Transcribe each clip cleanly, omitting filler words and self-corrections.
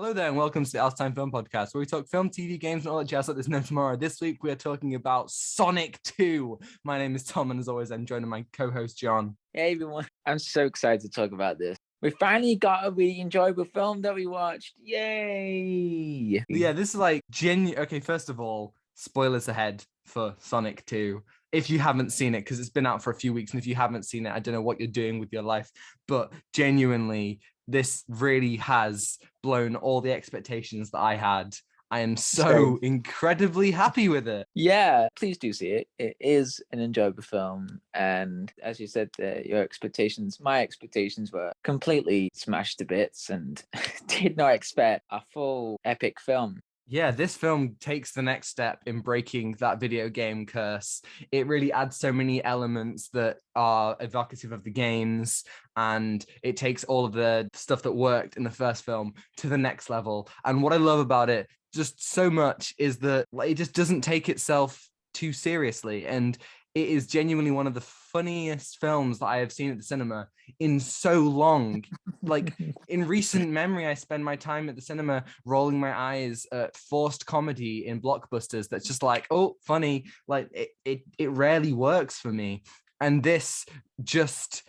Hello there, and welcome to the Out of Time Film Podcast, where we talk film, TV, games, and all that jazz like there's no tomorrow. This week, we are talking about Sonic 2. My name is Tom, and as always, I'm joined by my co-host, John. Hey, everyone. I'm so excited to talk about this. We finally got a really enjoyable film that we watched. Yay! Yeah, this is like genuine. Okay, first of all, spoilers ahead for Sonic 2. If you haven't seen it, because it's been out for a few weeks, and if you haven't seen it, I don't know what you're doing with your life, but genuinely, this really has blown all the expectations that I had. I am so incredibly happy with it. Yeah, please do see it. It is an enjoyable film. And as you said, my expectations were completely smashed to bits and did not expect a full epic film. Yeah, this film takes the next step in breaking that video game curse. It really adds so many elements that are evocative of the games, and it takes all of the stuff that worked in the first film to the next level. And what I love about it just so much is that it just doesn't take itself too seriously, and it is genuinely one of the funniest films that I have seen at the cinema in so long. Like, in recent memory, I spend my time at the cinema rolling my eyes at forced comedy in blockbusters that's just like, oh, funny. Like, it rarely works for me. And this just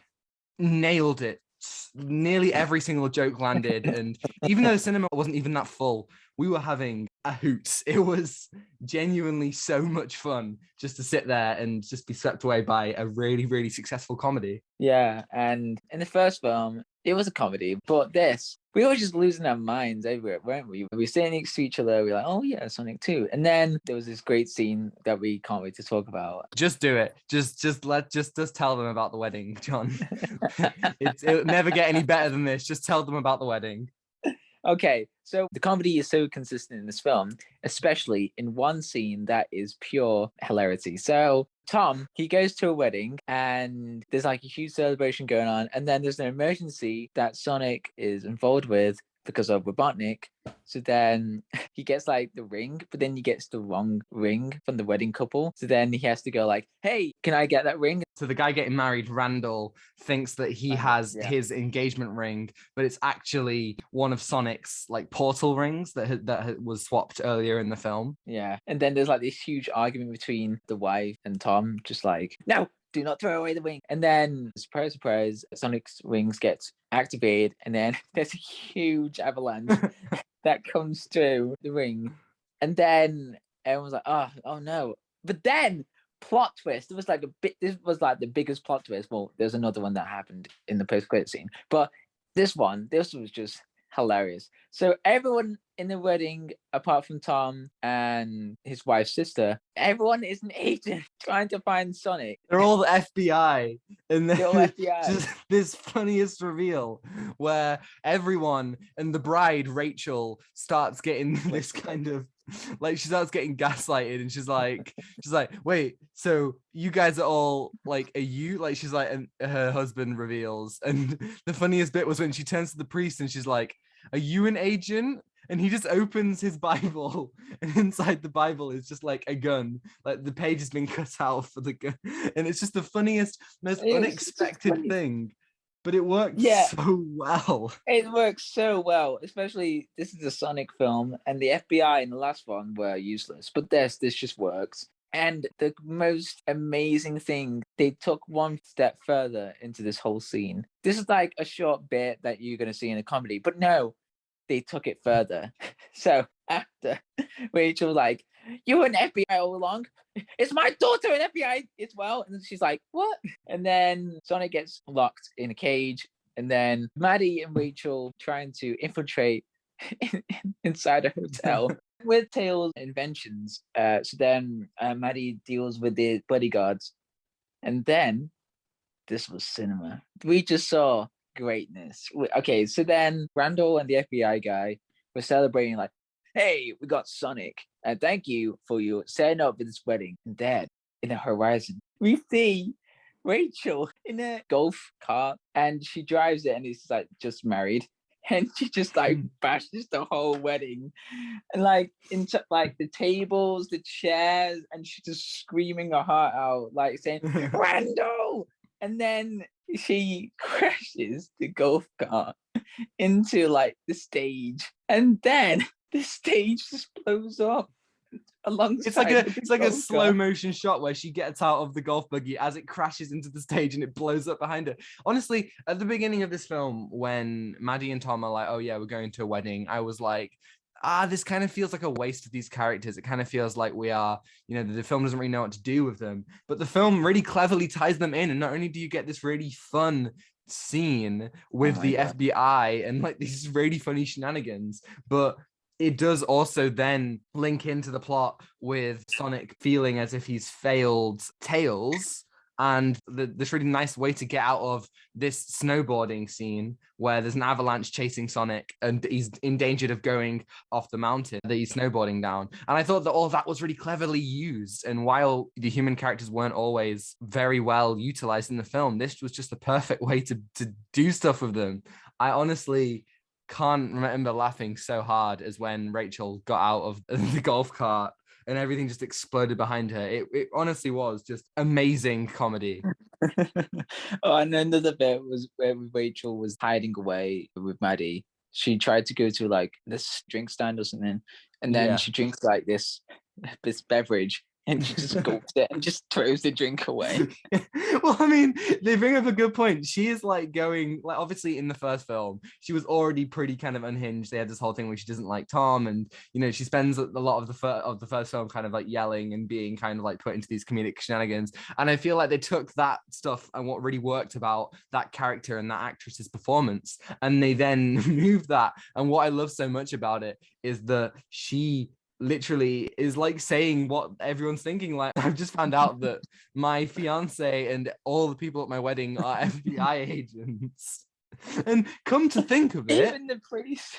nailed it. Nearly every single joke landed, and even though the cinema wasn't even that full, we were having a hoot. It was genuinely so much fun just to sit there and just be swept away by a really, really successful comedy. Yeah, and in the first film, it was a comedy, but we were just losing our minds over it, weren't we? We were sitting next to each other, we were like, oh yeah, Sonic 2. And then there was this great scene that we can't wait to talk about. Just do it. Just tell them about the wedding, John. It'll never get any better than this. Just tell them about the wedding. Okay, so the comedy is so consistent in this film, especially in one scene that is pure hilarity. So Tom, he goes to a wedding and there's like a huge celebration going on, and then there's an emergency that Sonic is involved with because of Robotnik. So then he gets like the ring, but then he gets the wrong ring from the wedding couple. So then he has to go like, hey, can I get that ring? So the guy getting married, Randall, thinks that he has his engagement ring, but it's actually one of Sonic's like portal rings that was swapped earlier in the film. Yeah. And then there's like this huge argument between the wife and Tom, just like, no, do not throw away the ring. And then, surprise, surprise, Sonic's rings get activated, and then there's a huge avalanche that comes through the ring. And then everyone's like, oh no. But then, plot twist. This was like the biggest plot twist. Well, there's another one that happened in the post-credit scene. But this was just hilarious. So everyone in the wedding, apart from Tom and his wife's sister, everyone is an agent trying to find Sonic. They're all the FBI. And then they're all FBI. Just this funniest reveal where everyone and the bride, Rachel, starts getting this kind of like, she starts getting gaslighted, and she's like, wait, so you guys are all like, are you like, she's like, and her husband reveals, and the funniest bit was when she turns to the priest and she's like, are you an agent? And he just opens his Bible, and inside the Bible is just like a gun, like the page has been cut out for the gun, and it's just the funniest, most unexpected thing. But it works so well. It works so well, especially this is a Sonic film, and the FBI in the last one were useless, but this just works. And the most amazing thing, they took one step further into this whole scene. This is like a short bit that you're going to see in a comedy, but no, they took it further. So after Rachel was like, you were an FBI all along? Is my daughter an FBI as well? And she's like, what? And then Sonic gets locked in a cage, and then Maddie and Rachel trying to infiltrate inside a hotel with Tails' inventions. So then Maddie deals with the bodyguards, and then this was cinema. We just saw greatness. Okay, so then Randall and the FBI guy were celebrating like, hey, we got Sonic, and thank you for you setting up for this wedding. And then in the horizon, we see Rachel in a golf cart, and she drives it, and it's like just married, and she just like bashes the whole wedding, and like into like the tables, the chairs, and she's just screaming her heart out, like saying, Randall. And then she crashes the golf cart into like the stage, and then the stage just blows up alongside It's like a golf slow cart. motion shot where she gets out of the golf buggy as it crashes into the stage and it blows up behind her. Honestly, at the beginning of this film, when Maddie and Tom are like, "Oh yeah, we're going to a wedding," I was like, this kind of feels like a waste of these characters. It kind of feels like we are, the film doesn't really know what to do with them. But the film really cleverly ties them in. And not only do you get this really fun scene with my the God. FBI and like these really funny shenanigans, but it does also then link into the plot with Sonic feeling as if he's failed Tails. And this really nice way to get out of this snowboarding scene where there's an avalanche chasing Sonic and he's endangered of going off the mountain that he's snowboarding down. And I thought that all that was really cleverly used. And while the human characters weren't always very well utilized in the film, this was just the perfect way to do stuff with them. I honestly can't remember laughing so hard as when Rachel got out of the golf cart and everything just exploded behind her. It honestly was just amazing comedy. Oh, and another bit was where Rachel was hiding away with Maddie. She tried to go to like this drink stand or something, and then Yeah. she drinks like this beverage, and she just gulps it and just throws the drink away. Well, I mean, they bring up a good point. She is like going, like, obviously in the first film, she was already pretty kind of unhinged. They had this whole thing where she doesn't like Tom, and she spends a lot of the first film kind of like yelling and being kind of like put into these comedic shenanigans. And I feel like they took that stuff and what really worked about that character and that actress's performance, and they then moved that. And what I love so much about it is that she literally is like saying what everyone's thinking. Like, I've just found out that my fiance and all the people at my wedding are FBI agents. And come to think of it, Even the priest.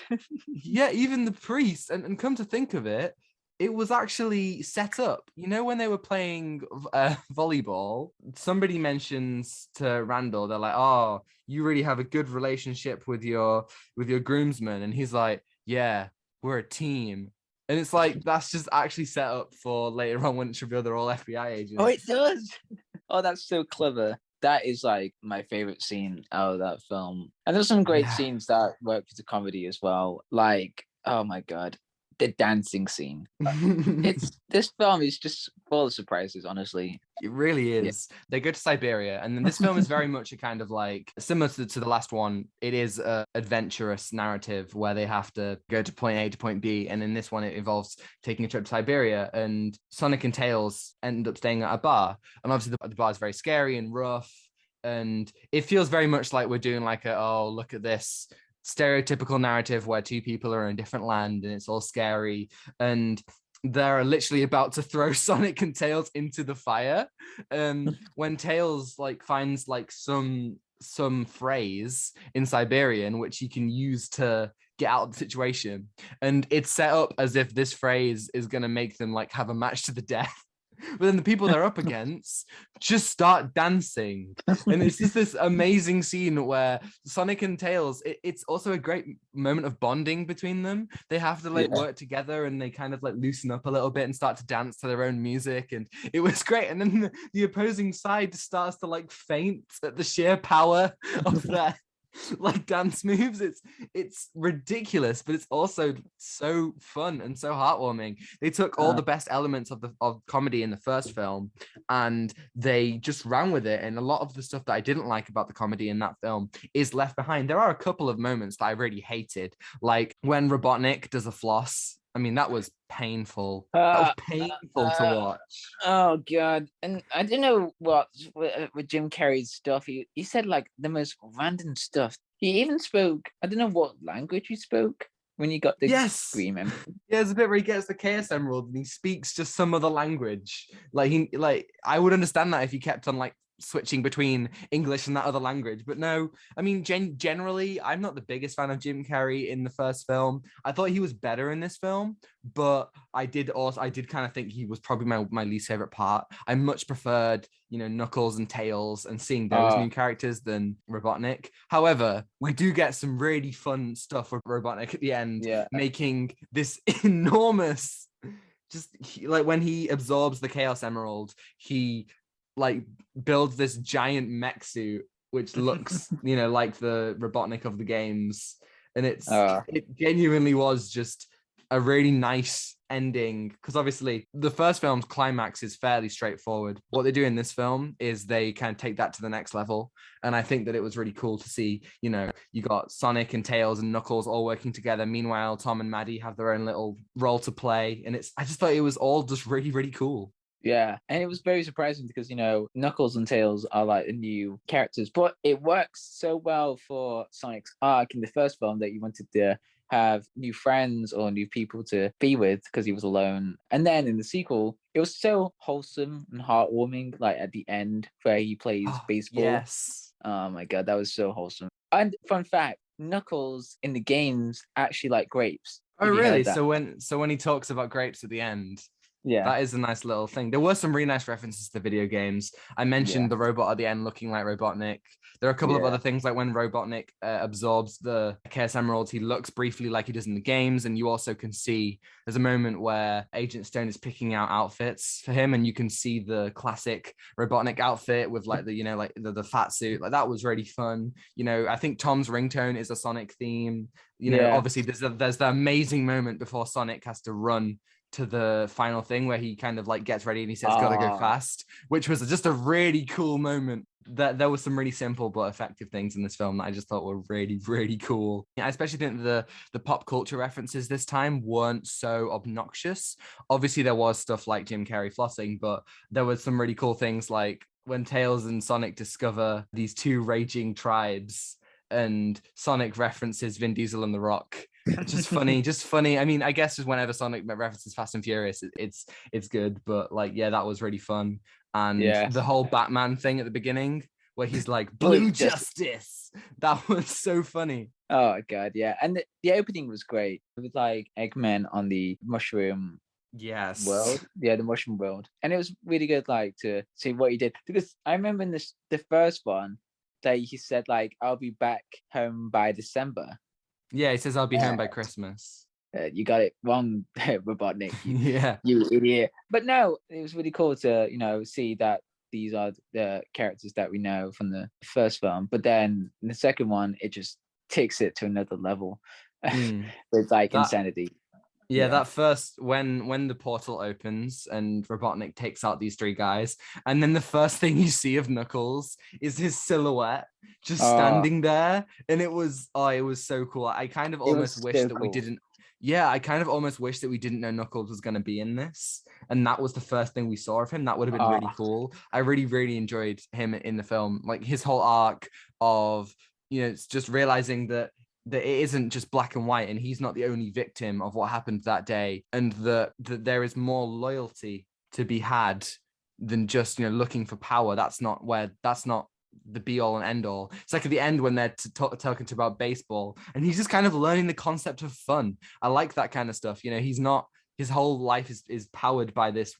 yeah, even the priest. And come to think of it, it was actually set up. When they were playing volleyball, somebody mentions to Randall, they're like, "Oh, you really have a good relationship with your groomsmen," and he's like, "Yeah, we're a team." And it's like, that's just actually set up for later on when it's revealed they're all FBI agents. Oh, it does. Oh, that's so clever. That is like my favorite scene out of that film. And there's some great scenes that work with the comedy as well. Like, oh my God, the dancing scene. This film is just full of surprises, honestly. It really is. Yeah. They go to Siberia, and then this film is very much a kind of like similar to the last one. It is an adventurous narrative where they have to go to point A to point B, and in this one it involves taking a trip to Siberia, and Sonic and Tails end up staying at a bar, and obviously the bar is very scary and rough, and it feels very much like we're doing like look at this stereotypical narrative where two people are in a different land and it's all scary, and they're literally about to throw Sonic and Tails into the fire. When Tails like finds like some phrase in Siberian which he can use to get out of the situation, and it's set up as if this phrase is going to make them like have a match to the death. But then the people they're up against just start dancing. And it's just this amazing scene where Sonic and Tails, it's also a great moment of bonding between them. They have to like work together, and they kind of like loosen up a little bit and start to dance to their own music. And it was great. And then the opposing side starts to like faint at the sheer power of their like dance moves. It's ridiculous, but it's also so fun and so heartwarming. They took all the best elements of comedy in the first film and they just ran with it, and a lot of the stuff that I didn't like about the comedy in that film is left behind. There are a couple of moments that I really hated, like when Robotnik does a floss. I mean, that was painful. That was painful to watch. Oh God! And I don't know what with Jim Carrey's stuff. He said like the most random stuff. He even spoke. I don't know what language he spoke when you got the scream. Yeah, there's a bit where he gets the Chaos Emerald and he speaks just some other language. Like I would understand that if he kept on like switching between English and that other language, but no. I mean, generally I'm not the biggest fan of Jim Carrey in the first film. I thought he was better in this film, but I did kind of think he was probably my least favorite part. I much preferred Knuckles and Tails and seeing those new characters than Robotnik. However, we do get some really fun stuff with Robotnik at the end, making this enormous, like when he absorbs the Chaos Emerald, he like builds this giant mech suit which looks, like the Robotnik of the games. And it Uh, genuinely was just a really nice ending, because obviously the first film's climax is fairly straightforward. What they do in this film is they kind of take that to the next level. And I think that it was really cool to see, you got Sonic and Tails and Knuckles all working together. Meanwhile, Tom and Maddie have their own little role to play. And I just thought it was all just really, really cool. yeah, and it was very surprising because Knuckles and Tails are like the new characters, but it works so well for Sonic's arc in the first film that you wanted to have new friends or new people to be with because he was alone. And then in the sequel, it was so wholesome and heartwarming, like at the end where he plays baseball. Yes. Oh my god, that was so wholesome. And fun fact, Knuckles in the games actually like grapes. Oh, Have you really? heard that? So when he talks about grapes at the end, Yeah. that is a nice little thing. There were some really nice references to video games. I mentioned the robot at the end looking like Robotnik. There are a couple of other things, like when Robotnik absorbs the Chaos Emerald, he looks briefly like he does in the games. And you also can see there's a moment where Agent Stone is picking out outfits for him, and you can see the classic Robotnik outfit with like the fat suit. Like, that was really fun. I think Tom's ringtone is a Sonic theme. Obviously there's the amazing moment before Sonic has to run to the final thing where he kind of like gets ready and he says, gotta go fast, which was just a really cool moment. That there was some really simple but effective things in this film that I just thought were really, really cool. I especially think the pop culture references this time weren't so obnoxious. Obviously there was stuff like Jim Carrey flossing, but there was some really cool things like when Tails and Sonic discover these two raging tribes and Sonic references Vin Diesel and The Rock. Just funny. I mean, I guess just whenever Sonic references Fast and Furious, it's good. But like, yeah, that was really fun. And the whole Batman thing at the beginning where he's like, blue justice. That was so funny. Oh god, yeah. And the opening was great with like Eggman on the mushroom world. Yeah, the mushroom world. And it was really good like to see what he did. Because I remember in the first one that he said like, I'll be back home by December. Yeah, he says I'll be home by Christmas. You got it wrong, Robotnik. Yeah, you idiot. But no, it was really cool to see that these are the characters that we know from the first film. But then in the second one, it just takes it to another level with like insanity. Yeah, that first when the portal opens and Robotnik takes out these three guys, and then the first thing you see of Knuckles is his silhouette just standing there, and it was so cool. I kind of almost wish that we didn't. Yeah, I kind of almost wish that we didn't know Knuckles was going to be in this, and that was the first thing we saw of him. That would have been really cool. I really, really enjoyed him in the film, like his whole arc of it's just realizing that it isn't just black and white, and he's not the only victim of what happened that day, and that there is more loyalty to be had than just looking for power. That's not the be all and end all. It's like at the end when they're talking about baseball, and he's just kind of learning the concept of fun. I like that kind of stuff. He's not. His whole life is powered by this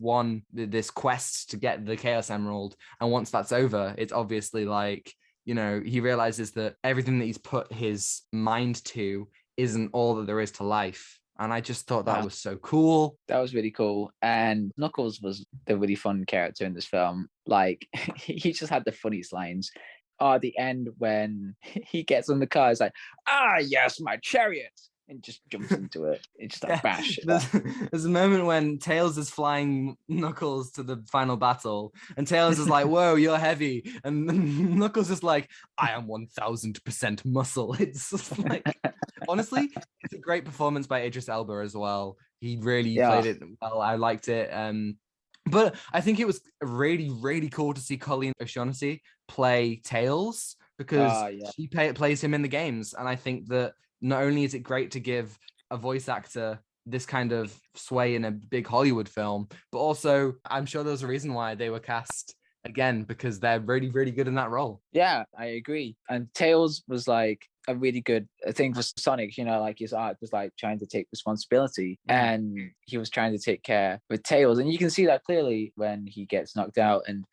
quest to get the Chaos Emerald, and once that's over, it's obviously like. He realizes that everything that he's put his mind to isn't all that there is to life. And I just thought that was so cool. That was really cool. And Knuckles was the really fun character in this film. Like, he just had the funniest lines. At the end, when he gets on the car, it's like, yes, my chariot. And just jumps into it. It's just like bash. There's a moment when Tails is flying Knuckles to the final battle, and Tails is like, "Whoa, you're heavy," and Knuckles is like, "I am 1000% muscle." It's just like, honestly, it's a great performance by Idris Elba as well. He really played it well. I liked it. But I think it was really, really cool to see Colleen O'Shaughnessy play Tails because she plays him in the games, and I think that. Not only is it great to give a voice actor this kind of sway in a big Hollywood film, but also I'm sure there's a reason why they were cast again, because they're really, really good in that role. Yeah, I agree. And Tails was like a really good thing for Sonic, like his art was like trying to take responsibility and he was trying to take care with Tails. And you can see that clearly when he gets knocked out and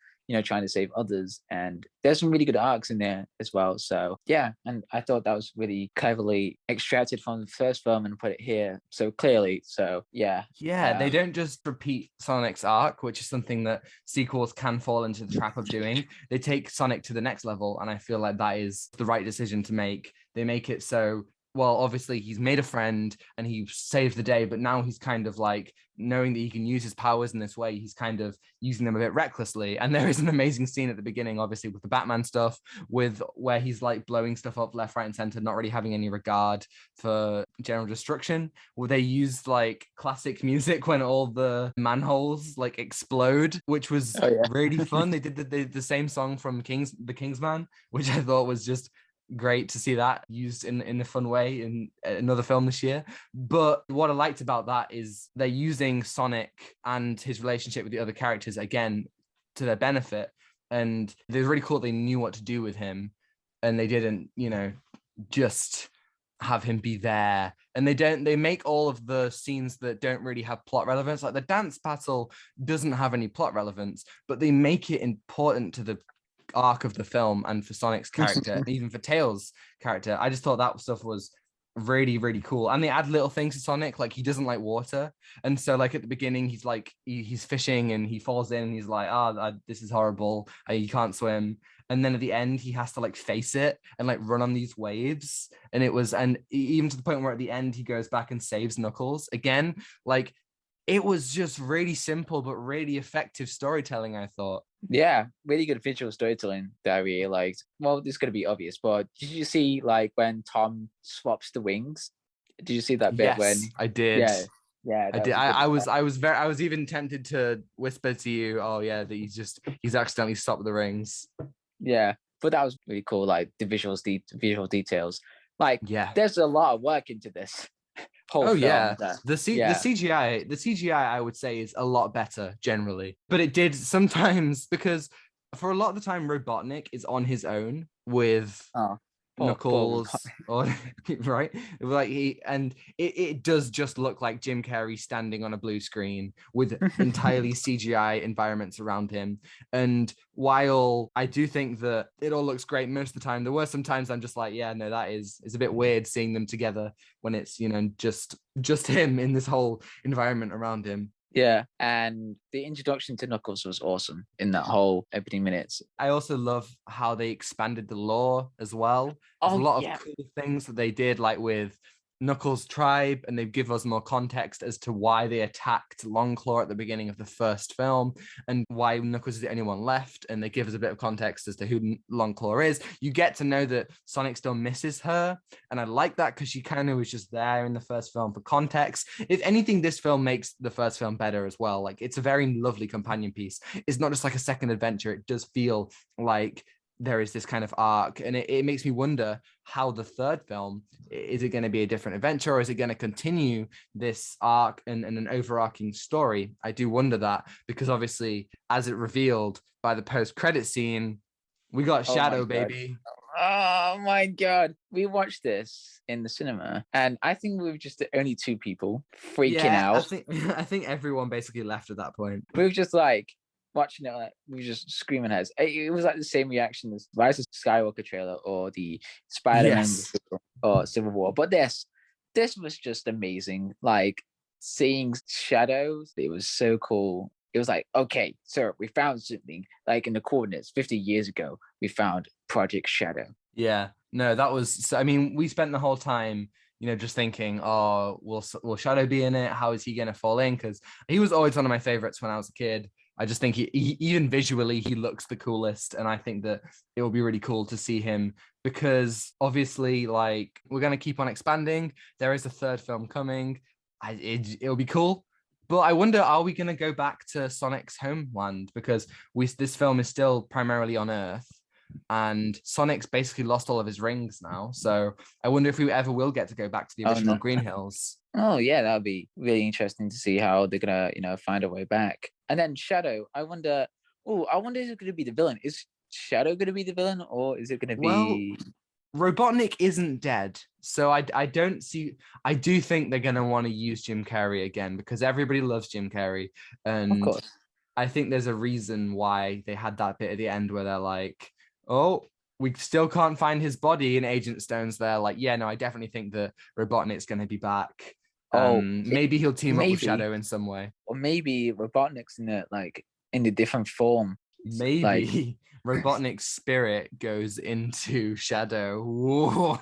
trying to save others. And there's some really good arcs in there as well. So yeah, and I thought that was really cleverly extracted from the first film and put it here so clearly. So yeah. Yeah, they don't just repeat Sonic's arc, which is something that sequels can fall into the trap of doing. They take Sonic to the next level, and I feel like that is the right decision to make. They make it so, well, obviously he's made a friend and he saved the day, but now he's kind of like, knowing that he can use his powers in this way, he's kind of using them a bit recklessly. And there is an amazing scene at the beginning, obviously, with the Batman stuff, with where he's like blowing stuff up left, right, and center, not really having any regard for general destruction. Where they used like classic music when all the manholes like explode, which was really fun. They did the same song from the Kingsman, which I thought was just great to see that used in a fun way in another film this year. But what I liked about that is they're using Sonic and his relationship with the other characters again to their benefit, and it was really cool. They knew what to do with him, and they didn't just have him be there. And they make all of the scenes that don't really have plot relevance, like the dance battle doesn't have any plot relevance, but they make it important to the arc of the film and for Sonic's character, even for Tails' character. I just thought that stuff was really, really cool. And they add little things to Sonic, like he doesn't like water, and so like at the beginning he's like he's fishing and he falls in and he's like, this is horrible, he can't swim. And then at the end he has to like face it and like run on these waves, and even to the point where at the end he goes back and saves Knuckles again. Like, it was just really simple but really effective storytelling, I thought. Yeah, really good visual storytelling that I really liked. Well, this is gonna be obvious, but did you see like when Tom swaps the wings? Did you see that bit? Yes, when I did. Yeah, I did. I was even tempted to whisper to you, oh yeah, that he's accidentally stopped the rings. Yeah, but that was really cool. Like the visual details. Like, yeah, there's a lot of work into this whole film. Yeah, the CGI I would say is a lot better generally, but it did sometimes, because for a lot of the time Robotnik is on his own with Knuckles, or right, like it does just look like Jim Carrey standing on a blue screen with entirely CGI environments around him. And while I do think that it all looks great most of the time, there were some times I'm just like, yeah, no, that is a bit weird seeing them together when it's just him in this whole environment around him. Yeah, and the introduction to Knuckles was awesome in that whole opening minutes. I also love how they expanded the lore as well. There's a lot of cool things that they did, like with Knuckles' tribe, and they give us more context as to why they attacked Longclaw at the beginning of the first film and why Knuckles is the only one left, and they give us a bit of context as to who Longclaw is. You get to know that Sonic still misses her, and I like that because she kind of was just there in the first film for context. If anything, this film makes the first film better as well. Like, it's a very lovely companion piece. It's not just like a second adventure. It does feel like there is this kind of arc, and it makes me wonder how the third film, is it going to be a different adventure, or is it going to continue this arc and an overarching story? I do wonder that, because obviously, as it revealed by the post-credit scene, we got Shadow, baby. Oh my god, we watched this in the cinema, and I think we were just the only two people freaking out. I think everyone basically left at that point. We were just like watching it, like, we were just screaming heads. It was like the same reaction as Rise of Skywalker trailer or the Spider-Man or Civil War. But this was just amazing. Like, seeing Shadows, it was so cool. It was like, okay, sir, we found something, like in the coordinates 50 years ago, we found Project Shadow. Yeah, no, that was, I mean, we spent the whole time, just thinking, oh, will Shadow be in it? How is he going to fall in? Because he was always one of my favorites when I was a kid. I just think he even visually, he looks the coolest. And I think that it will be really cool to see him, because obviously, like, we're going to keep on expanding. There is a third film coming. It'll be cool. But I wonder, are we going to go back to Sonic's homeland? Because this film is still primarily on Earth, and Sonic's basically lost all of his rings now. So I wonder if we ever will get to go back to the original Green Hills. Oh yeah, that would be really interesting to see how they're gonna, find a way back. And then Shadow, I wonder is it gonna be the villain? Is Shadow gonna be the villain, or is it gonna be Robotnik isn't dead, so I don't see. I do think they're gonna want to use Jim Carrey again, because everybody loves Jim Carrey, and of course. I think there's a reason why they had that bit at the end where they're like, oh, we still can't find his body, and Agent Stone's there like, yeah, no, I definitely think that Robotnik's going to be back. Oh, Maybe he'll team up with maybe, Shadow in some way. or maybe Robotnik's in a different form. Like, Maybe Robotnik's spirit goes into Shadow. Whoa.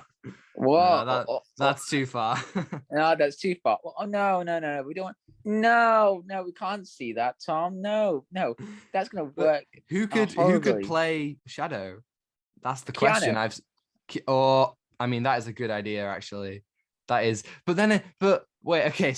whoa, That's too far. no, that's too far. Oh no, we don't. No, we can't see that, Tom. No, that's gonna work. Who could play Shadow? That's the question. Keanu. I mean, that is a good idea, actually. That is, but wait, okay,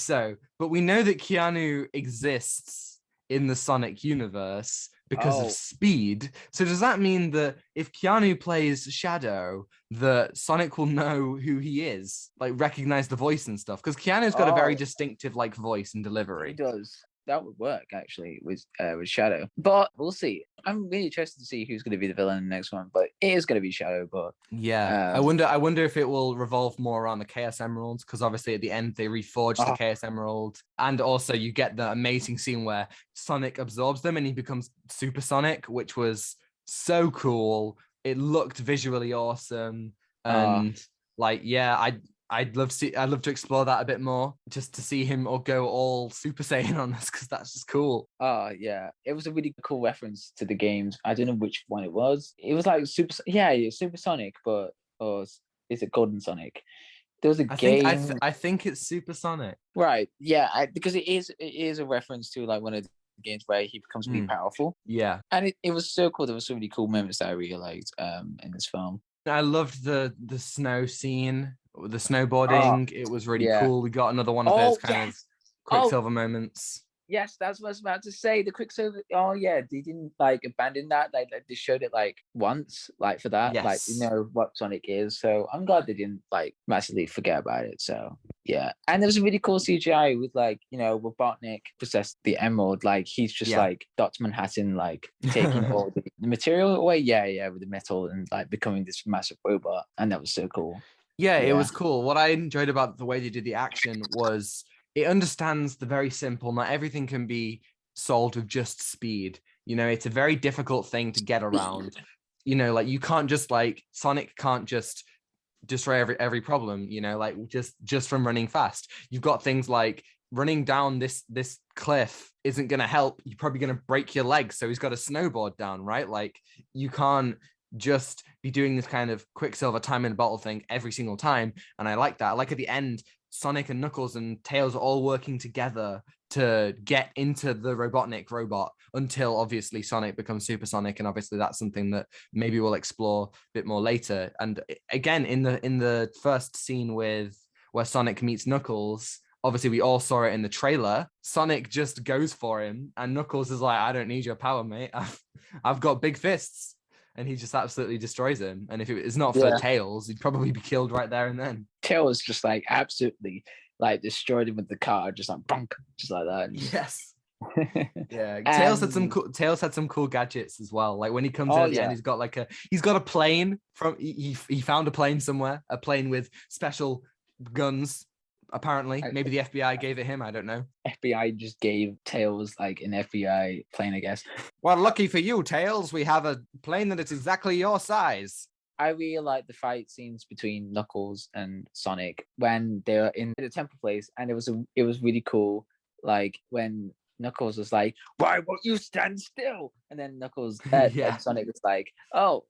but we know that Keanu exists in the Sonic universe because of speed. So does that mean that if Keanu plays Shadow, that Sonic will know who he is, like recognize the voice and stuff? Because Keanu's got a very distinctive like voice and delivery. He does. That would work actually with Shadow, but we'll see. I'm really interested to see who's going to be the villain in the next one, but it is going to be Shadow. But yeah, I wonder if it will revolve more around the Chaos Emeralds, because obviously at the end they reforge the Chaos Emerald, and also you get the amazing scene where Sonic absorbs them and he becomes Supersonic, which was so cool. It looked visually awesome, and I'd love to explore that a bit more, just to see him or go all Super Saiyan on us, because that's just cool. Yeah, it was a really cool reference to the games. I don't know which one it was. It was like Supersonic, or is it Golden Sonic? There was a game. I think it's Supersonic. Right. Yeah, because it is a reference to like one of the games where he becomes really powerful. Yeah, and it was so cool. There were so many cool moments that I really liked in this film. I loved the snow scene. The snowboarding, it was really cool. We got another one of those kind of Quicksilver moments. Yes, that's what I was about to say. The Quicksilver. Oh yeah, they didn't like abandon that. Like they showed it like once, like for that, like you know what Sonic is. So I'm glad they didn't like massively forget about it. So yeah, and there was a really cool CGI with like Robotnik possessed the emerald. Like he's just like Dr. Manhattan, like taking all the material away. Yeah, with the metal and like becoming this massive robot, and that was so cool. Yeah, it was cool. What I enjoyed about the way they did the action was it understands the very simple, not everything can be solved with just speed. It's a very difficult thing to get around. Like you can't just like Sonic can't just destroy every problem, like just from running fast. You've got things like running down this cliff isn't going to help. You're probably going to break your legs. So he's got a snowboard down, right? Like you can't just be doing this kind of Quicksilver time in a bottle thing every single time. And I like that. I like at the end, Sonic and Knuckles and Tails are all working together to get into the Robotnik robot until obviously Sonic becomes Supersonic. And obviously that's something that maybe we'll explore a bit more later. And again, in the first scene where Sonic meets Knuckles, obviously we all saw it in the trailer. Sonic just goes for him and Knuckles is like, I don't need your power, mate. I've got big fists. And he just absolutely destroys him. And if it was not for Tails, he'd probably be killed right there and then. Tails just like absolutely like destroyed him with the car, just like bonk, just like that. Yes. Yeah. Tails had some cool gadgets as well. Like when he comes in at the end, he's got a plane from he found a plane somewhere, a plane with special guns. Apparently, maybe the FBI gave it him. I don't know. FBI just gave Tails like an FBI plane, I guess. Well, lucky for you, Tails, we have a plane that is exactly your size. I really like the fight scenes between Knuckles and Sonic when they're in the temple place, and it was really cool. Like when Knuckles was like, "Why won't you stand still?" And then Knuckles, and Sonic was like, "Oh,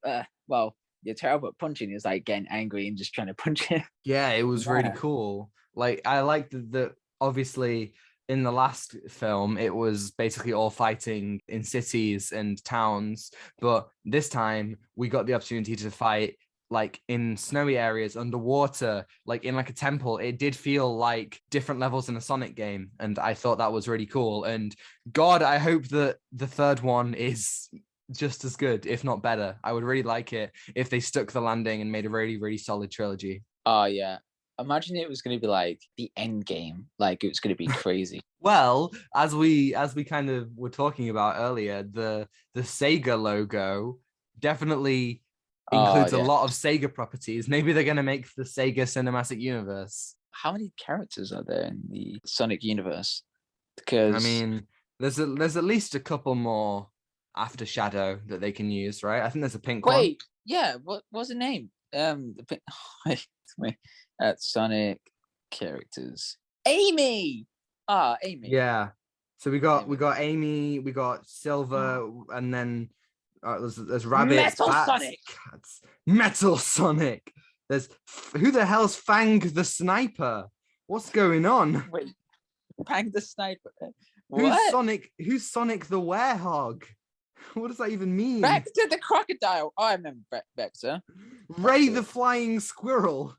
well, you're terrible at punching." He's like getting angry and just trying to punch him. Yeah, it was really cool. Like I liked the obviously in the last film it was basically all fighting in cities and towns, but this time we got the opportunity to fight like in snowy areas, underwater, like in like a temple. It did feel like different levels in a Sonic game, and I thought that was really cool. And God, I hope that the third one is just as good, if not better. I would really like it if they stuck the landing and made a really, really solid trilogy. Oh yeah. Imagine it was going to be like the end game, like it was going to be crazy. Well, as we kind of were talking about earlier, the Sega logo definitely includes a lot of Sega properties. Maybe they're going to make the Sega Cinematic Universe. How many characters are there in the Sonic universe? Because I mean, There's at least a couple more after Shadow that they can use, right? I think there's a pink one. Wait, yeah. What's the name? Wait, Sonic characters. Amy. Amy. Yeah. So we got Amy, we got Silver, and then there's Rabbit, Metal Bats, Sonic. Cats. Metal Sonic. There's who the hell's Fang the Sniper? What's going on? Wait, Fang the Sniper. What? Who's Sonic the Werehog? What does that even mean? Vector the Crocodile. Oh, I remember Vector. Ray the Flying Squirrel.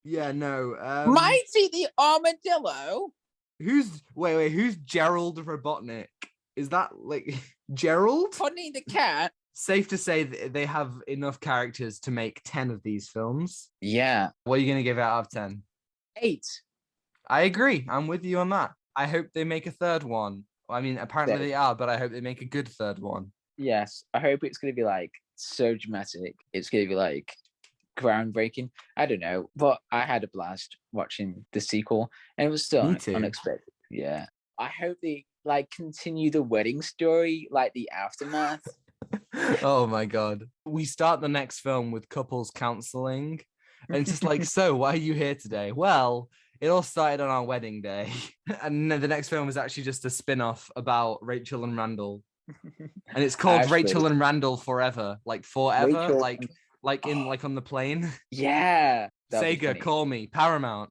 Yeah, no. Mighty the Armadillo. Who's Gerald Robotnik? Is that like Gerald? Honey the Cat. Safe to say that they have enough characters to make 10 of these films. Yeah. What are you going to give it out of 10? 8. I agree. I'm with you on that. I hope they make a third one. I mean, apparently they are, but I hope they make a good third one. Yes. I hope it's going to be like so dramatic. It's going to be like groundbreaking. I don't know, but I had a blast watching the sequel, and it was still unexpected. Yeah. I hope they like continue the wedding story, like the aftermath. Oh my God. We start the next film with couples counseling, and it's just like, so why are you here today? Well, it all started on our wedding day. And then the next film is actually just a spin-off about Rachel and Randall. And it's called Rachel and Randall Forever. Like forever, like on the plane. Yeah. Sega, call me. Paramount.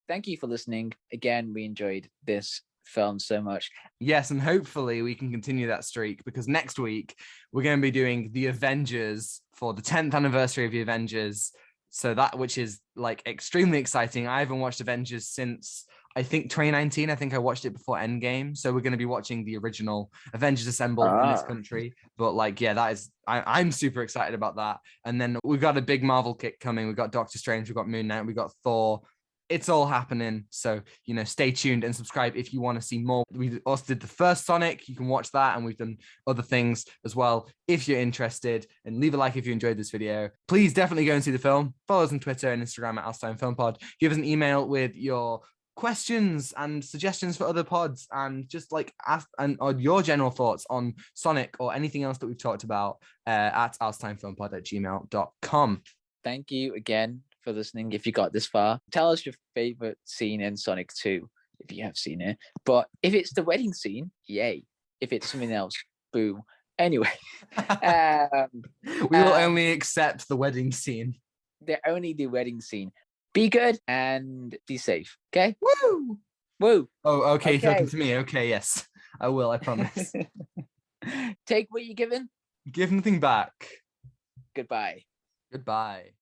Thank you for listening. Again, we enjoyed this film so much. Yes, and hopefully we can continue that streak, because next week we're going to be doing The Avengers for the 10th anniversary of The Avengers. So that, which is like extremely exciting. I haven't watched Avengers since I think 2019. I think I watched it before Endgame. So we're going to be watching the original Avengers Assemble in this country. But like, yeah, I'm super excited about that. And then we've got a big Marvel kick coming. We've got Doctor Strange, we've got Moon Knight, we've got Thor. It's all happening. So, stay tuned and subscribe if you want to see more. We also did the first Sonic. You can watch that. And we've done other things as well if you're interested. And leave a like if you enjoyed this video. Please definitely go and see the film. Follow us on Twitter and Instagram at Alstine Film Pod. Give us an email with your questions and suggestions for other pods, and just like ask or your general thoughts on Sonic or anything else that we've talked about at alstinefilmpod@gmail.com. Thank you again for listening. If you got this far, tell us your favorite scene in Sonic 2 if you have seen it. But if it's the wedding scene, yay. If it's something else, boo. Anyway, we will only accept the wedding scene. Only the wedding scene. Be good and be safe. Okay. Woo. Oh, okay. You're talking to me. Okay, yes, I will. I promise. Take what you're given. Give nothing back. Goodbye. Goodbye.